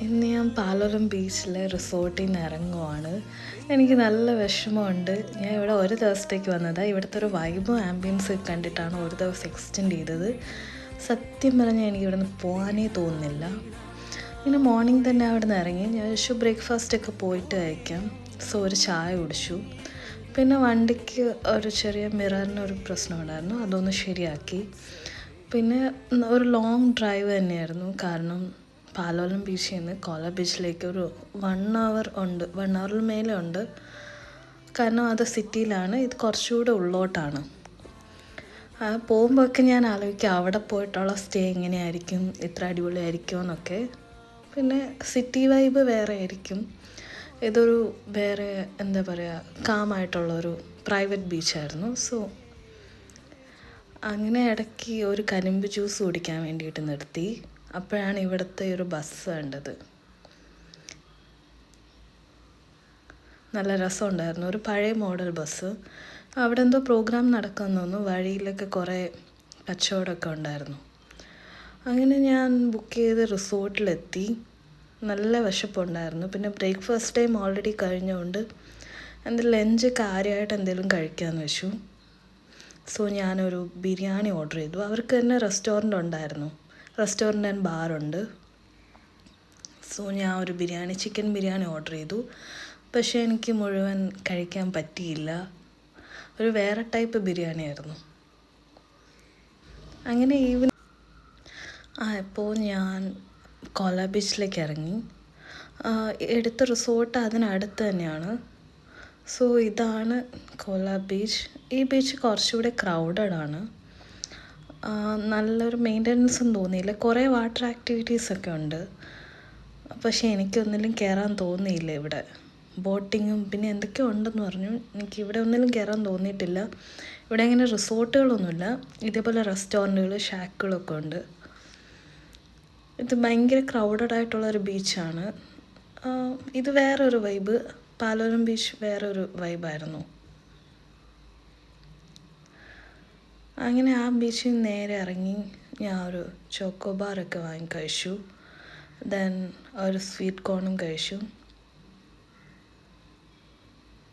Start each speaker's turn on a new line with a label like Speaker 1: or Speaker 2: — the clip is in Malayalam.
Speaker 1: ഇന്ന് ഞാൻ പാലോലം ബീച്ചിലെ റിസോർട്ടിൽ നിന്ന് ഇറങ്ങുവാണ്. എനിക്ക് നല്ല വിഷമമുണ്ട്. ഞാൻ ഇവിടെ ഒരു ദിവസത്തേക്ക് വന്നതാണ്. ഇവിടുത്തെ ഒരു വൈബും ആംബിയൻസ് കണ്ടിട്ടാണ് ഒരു ദിവസം എക്സ്റ്റെൻഡ് ചെയ്തത്. സത്യം പറഞ്ഞാൽ എനിക്ക് ഇവിടെ നിന്ന് പോകാനേ തോന്നുന്നില്ല. ഇങ്ങനെ മോർണിംഗ് തന്നെ അവിടെ നിന്ന് ഇറങ്ങി. ഞാൻ വിചാരിച്ചു ബ്രേക്ക്ഫാസ്റ്റൊക്കെ പോയിട്ട് കഴിക്കാം. സോ ഒരു ചായ കുടിച്ചു. പിന്നെ വണ്ടിക്ക് ഒരു ചെറിയ മിററിനൊരു പ്രശ്നം ഉണ്ടായിരുന്നു, അതൊന്ന് ശരിയാക്കി. പിന്നെ ഒരു ലോങ് ഡ്രൈവ് തന്നെയായിരുന്നു. കാരണം പാലോലം ബീച്ചിൽ നിന്ന് കോല ബീച്ചിലേക്ക് ഒരു 1 hour ഉണ്ട്, 1 hour മേലെ ഉണ്ട്. കാരണം അത് സിറ്റിയിലാണ്, ഇത് കുറച്ചുകൂടെ ഉള്ളോട്ടാണ്. പോകുമ്പോഴൊക്കെ ഞാൻ ആലോചിക്കുക അവിടെ പോയിട്ടുള്ള സ്റ്റേ എങ്ങനെയായിരിക്കും, ഇത്ര അടിപൊളിയായിരിക്കുമോ എന്നൊക്കെ. പിന്നെ സിറ്റി വൈബ് വേറെ ആയിരിക്കും. ഇതൊരു വേറെ എന്താ പറയുക, കാമായിട്ടുള്ളൊരു പ്രൈവറ്റ് ബീച്ചായിരുന്നു. സോ അങ്ങനെ ഇടയ്ക്ക് ഒരു കരിമ്പ് ജ്യൂസ് കുടിക്കാൻ വേണ്ടിയിട്ട് നിർത്തി. അപ്പോഴാണ് ഇവിടുത്തെ ഒരു ബസ് കണ്ടത്. നല്ല രസമുണ്ടായിരുന്നു, ഒരു പഴയ മോഡൽ ബസ്. അവിടെ എന്തോ പ്രോഗ്രാം നടക്കുമെന്ന് തോന്നുന്നു. വഴിയിലൊക്കെ കുറേ കച്ചവടമൊക്കെ ഉണ്ടായിരുന്നു. അങ്ങനെ ഞാൻ ബുക്ക് ചെയ്ത് റിസോർട്ടിലെത്തി. നല്ല വിശപ്പുണ്ടായിരുന്നു. പിന്നെ ബ്രേക്ക്ഫാസ്റ്റ് ടൈം ഓൾറെഡി കഴിഞ്ഞുകൊണ്ട് ലഞ്ച് കാര്യമായിട്ട് എന്തെങ്കിലും കഴിക്കാമെന്ന് വെച്ചു. സോ ഞാനൊരു ബിരിയാണി ഓർഡർ ചെയ്തു. അവർക്ക് തന്നെ റെസ്റ്റോറൻ്റ് ഉണ്ടായിരുന്നു, റെസ്റ്റോറൻ്റ് ആൻഡ് ബാറുണ്ട്. സോ ഞാൻ ഒരു ചിക്കൻ ബിരിയാണി ഓർഡർ ചെയ്തു. പക്ഷേ എനിക്ക് മുഴുവൻ കഴിക്കാൻ പറ്റിയില്ല. ഒരു വേറെ ടൈപ്പ് ബിരിയാണി ആയിരുന്നു. അങ്ങനെ ഇപ്പോൾ ഞാൻ കോല ബീച്ചിലേക്ക് ഇറങ്ങി. എടുത്ത റിസോർട്ട് അതിനടുത്ത് തന്നെയാണ്. സോ ഇതാണ് കോല ബീച്ച്. ഈ ബീച്ച് കുറച്ചുകൂടെ ക്രൗഡഡ് ആണ്. നല്ലൊരു മെയിൻ്റനൻസും തോന്നിയില്ല. കുറേ വാട്ടർ ആക്ടിവിറ്റീസൊക്കെ ഉണ്ട്, പക്ഷേ എനിക്കൊന്നിലും കയറാൻ തോന്നിയില്ല. ഇവിടെ ബോട്ടിങ്ങും പിന്നെ എന്തൊക്കെയോ ഉണ്ടെന്ന് പറഞ്ഞു. എനിക്ക് ഇവിടെ ഒന്നിലും കയറാൻ തോന്നിയിട്ടില്ല. ഇവിടെ ഇങ്ങനെ റിസോർട്ടുകളൊന്നുമില്ല, ഇതേപോലെ റെസ്റ്റോറൻറ്റുകൾ, ഷാക്കുകളൊക്കെ ഉണ്ട്. ഇത് ഭയങ്കര ക്രൗഡഡ് ആയിട്ടുള്ളൊരു ബീച്ചാണ്. ഇത് വേറൊരു വൈബ്. പാലോലം ബീച്ച് വേറൊരു വൈബായിരുന്നു. അങ്ങനെ ആ ബീച്ചിൽ നേരെ ഇറങ്ങി ഞാൻ ഒരു ചോക്കോബാറൊക്കെ വാങ്ങി കഴിച്ചു. ദെൻ ഒരു സ്വീറ്റ് കോണും കഴിച്ചു.